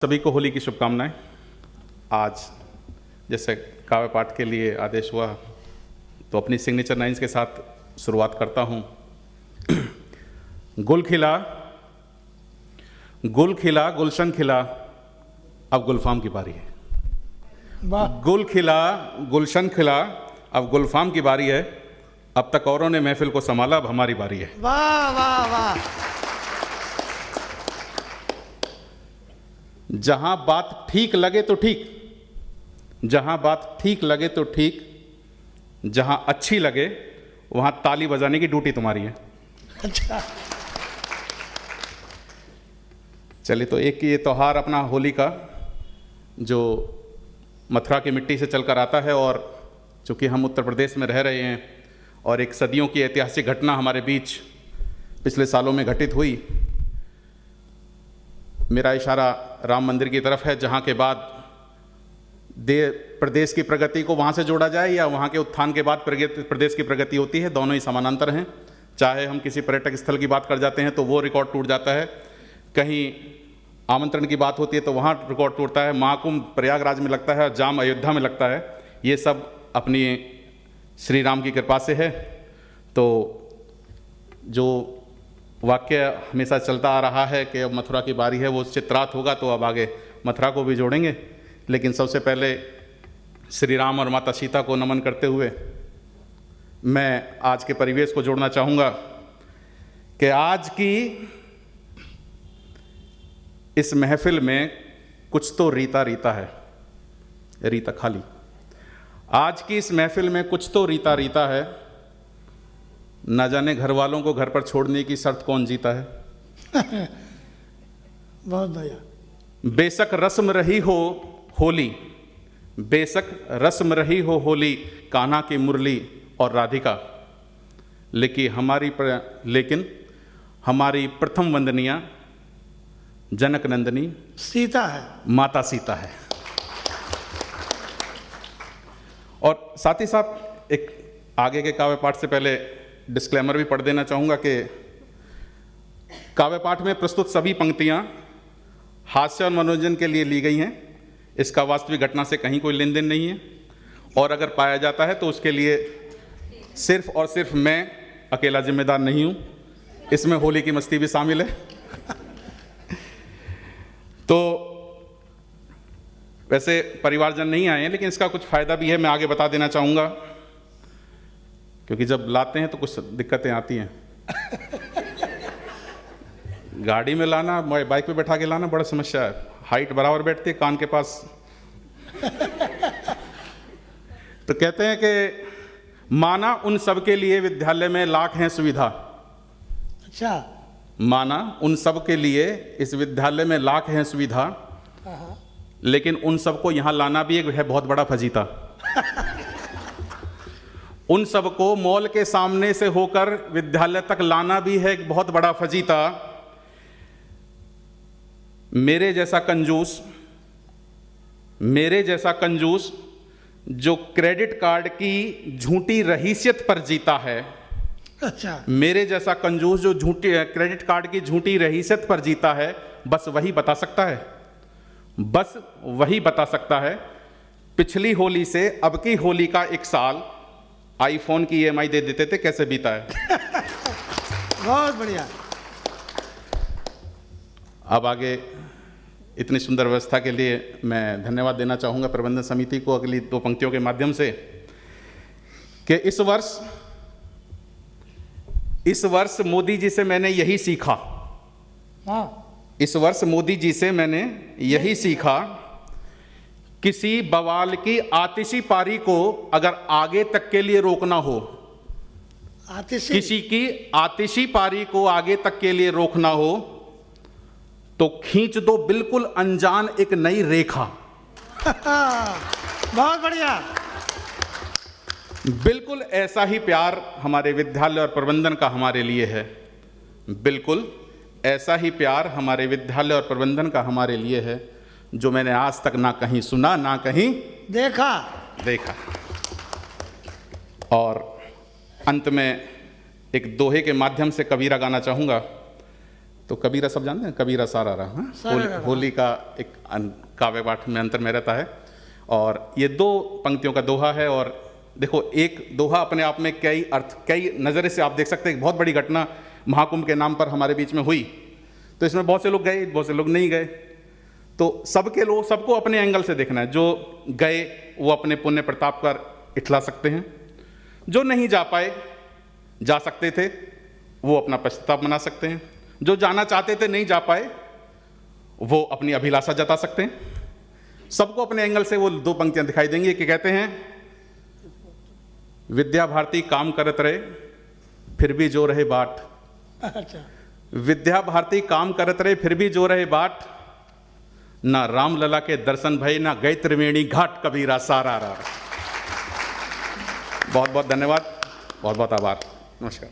सभी को होली की शुभकामनाएं। आज जैसे काव्य पाठ के लिए आदेश हुआ तो अपनी सिग्नेचर लाइन्स के साथ शुरुआत करता हूं। गुल खिला गुलशन खिला, अब गुलफाम की बारी है। गुल खिला गुलशन खिला, अब गुलफाम की बारी है। अब तक औरों ने महफिल को संभाला, अब हमारी बारी है। वाह वाह वाह। जहां बात ठीक लगे तो ठीक, जहां बात ठीक लगे तो ठीक, जहां अच्छी लगे वहां ताली बजाने की ड्यूटी तुम्हारी है। अच्छा, चलिए, तो एक ये त्यौहार अपना होली का जो मथुरा की मिट्टी से चलकर आता है, और चूंकि हम उत्तर प्रदेश में रह रहे हैं और एक सदियों की ऐतिहासिक घटना हमारे बीच पिछले सालों में घटित हुई। मेरा इशारा राम मंदिर की तरफ है, जहाँ के बाद प्रदेश की प्रगति को वहाँ से जोड़ा जाए या वहाँ के उत्थान के बाद प्रदेश की प्रगति होती है। दोनों ही समानांतर हैं। चाहे हम किसी पर्यटक स्थल की बात कर जाते हैं तो वो रिकॉर्ड टूट जाता है, कहीं आमंत्रण की बात होती है तो वहाँ रिकॉर्ड टूटता है, महाकुंभ प्रयागराज में लगता है, जाम अयोध्या में लगता है। ये सब अपनी श्री राम की कृपा से है। तो जो वाक्य हमेशा चलता आ रहा है कि अब मथुरा की बारी है, वो चित्रात होगा, तो अब आगे मथुरा को भी जोड़ेंगे। लेकिन सबसे पहले श्री राम और माता सीता को नमन करते हुए मैं आज के परिवेश को जोड़ना चाहूँगा कि आज की इस महफिल में कुछ तो रीता रीता है, रीता खाली। आज की इस महफिल में कुछ तो रीता रीता है, ना जाने घर वालों को घर पर छोड़ने की शर्त कौन जीता है। बहुत बढ़िया। बेशक रस्म रही हो होली, बेशक रस्म रही हो होली, कान्हा की मुरली और राधिका, लेकिन हमारी प्रथम वंदनिया जनक नंदिनी सीता है, माता सीता है। और साथ ही साथ एक आगे के काव्य पाठ से पहले डिस्क्लेमर भी पढ़ देना चाहूँगा कि काव्य पाठ में प्रस्तुत सभी पंक्तियाँ हास्य और मनोरंजन के लिए ली गई हैं। इसका वास्तविक घटना से कहीं कोई लेन देन नहीं है, और अगर पाया जाता है तो उसके लिए सिर्फ और सिर्फ मैं अकेला जिम्मेदार नहीं हूँ, इसमें होली की मस्ती भी शामिल है। तो वैसे परिवारजन नहीं आए हैं, लेकिन इसका कुछ फ़ायदा भी है, मैं आगे बता देना चाहूँगा, क्योंकि जब लाते हैं तो कुछ दिक्कतें आती हैं। गाड़ी में लाना, बाइक पे बैठा के लाना बड़ा समस्या है। हाइट बराबर बैठती है कान के पास। तो कहते हैं कि माना उन सब के लिए विद्यालय में लाख हैं सुविधा। अच्छा, माना उन सब के लिए इस विद्यालय में लाख हैं सुविधा, लेकिन उन सबको यहाँ लाना भी एक है बहुत बड़ा फजीता। उन सबको मॉल के सामने से होकर विद्यालय तक लाना भी है एक बहुत बड़ा फजीता। मेरे जैसा कंजूस जो क्रेडिट कार्ड की झूठी रहीसियत पर जीता है, अच्छा, मेरे जैसा कंजूस जो क्रेडिट कार्ड की झूठी रहीसियत पर जीता है, बस वही बता सकता है, बस वही बता सकता है पिछली होली से अब की होली का एक साल आईफोन की EMI दे देते थे कैसे बीता है। बहुत बढ़िया। अब आगे इतनी सुंदर व्यवस्था के लिए मैं धन्यवाद देना चाहूँगा प्रबंधन समिति को अगली दो पंक्तियों के माध्यम से कि इस वर्ष मोदी जी से मैंने यही सीखा। हाँ, इस वर्ष मोदी जी से मैंने यही सीखा, किसी बवाल की आतिशी पारी को अगर आगे तक के लिए रोकना हो, आतिशी, किसी की आतिशी पारी को आगे तक के लिए रोकना हो, तो खींच दो बिल्कुल अनजान एक नई रेखा। बहुत बढ़िया। बिल्कुल ऐसा ही प्यार हमारे विद्यालय और प्रबंधन का हमारे लिए है। बिल्कुल ऐसा ही प्यार हमारे विद्यालय और प्रबंधन का हमारे लिए है, जो मैंने आज तक ना कहीं सुना ना कहीं देखा। और अंत में एक दोहे के माध्यम से कबीरा गाना चाहूँगा। तो कबीरा सब जानते हैं, कबीरा सारा रहा, हाँ? सारा होली का एक काव्य पाठ में अंतर में रहता है। और ये 2 पंक्तियों का दोहा है। और देखो, एक दोहा अपने आप में कई अर्थ, कई नज़रे से आप देख सकते हैं। बहुत बड़ी घटना महाकुंभ के नाम पर हमारे बीच में हुई, तो इसमें बहुत से लोग गए, बहुत से लोग नहीं गए। तो सबको अपने एंगल से देखना है। जो गए वो अपने पुण्य प्रताप कर इठला सकते हैं, जो नहीं जा पाए, जा सकते थे, वो अपना पश्चाताप मना सकते हैं, जो जाना चाहते थे नहीं जा पाए, वो अपनी अभिलाषा जता सकते हैं। सबको अपने एंगल से वो 2 पंक्तियां दिखाई देंगी कि कहते हैं, विद्या भारती काम करत रहे फिर भी जो रहे बाट। अच्छा, विद्या भारती काम करत रहे फिर भी जो रहे बाट, ना राम लला के दर्शन भय, ना गए त्रिवेणी घाट, कबीरा सारा रा। बहुत बहुत धन्यवाद, बहुत बहुत आभार, नमस्कार।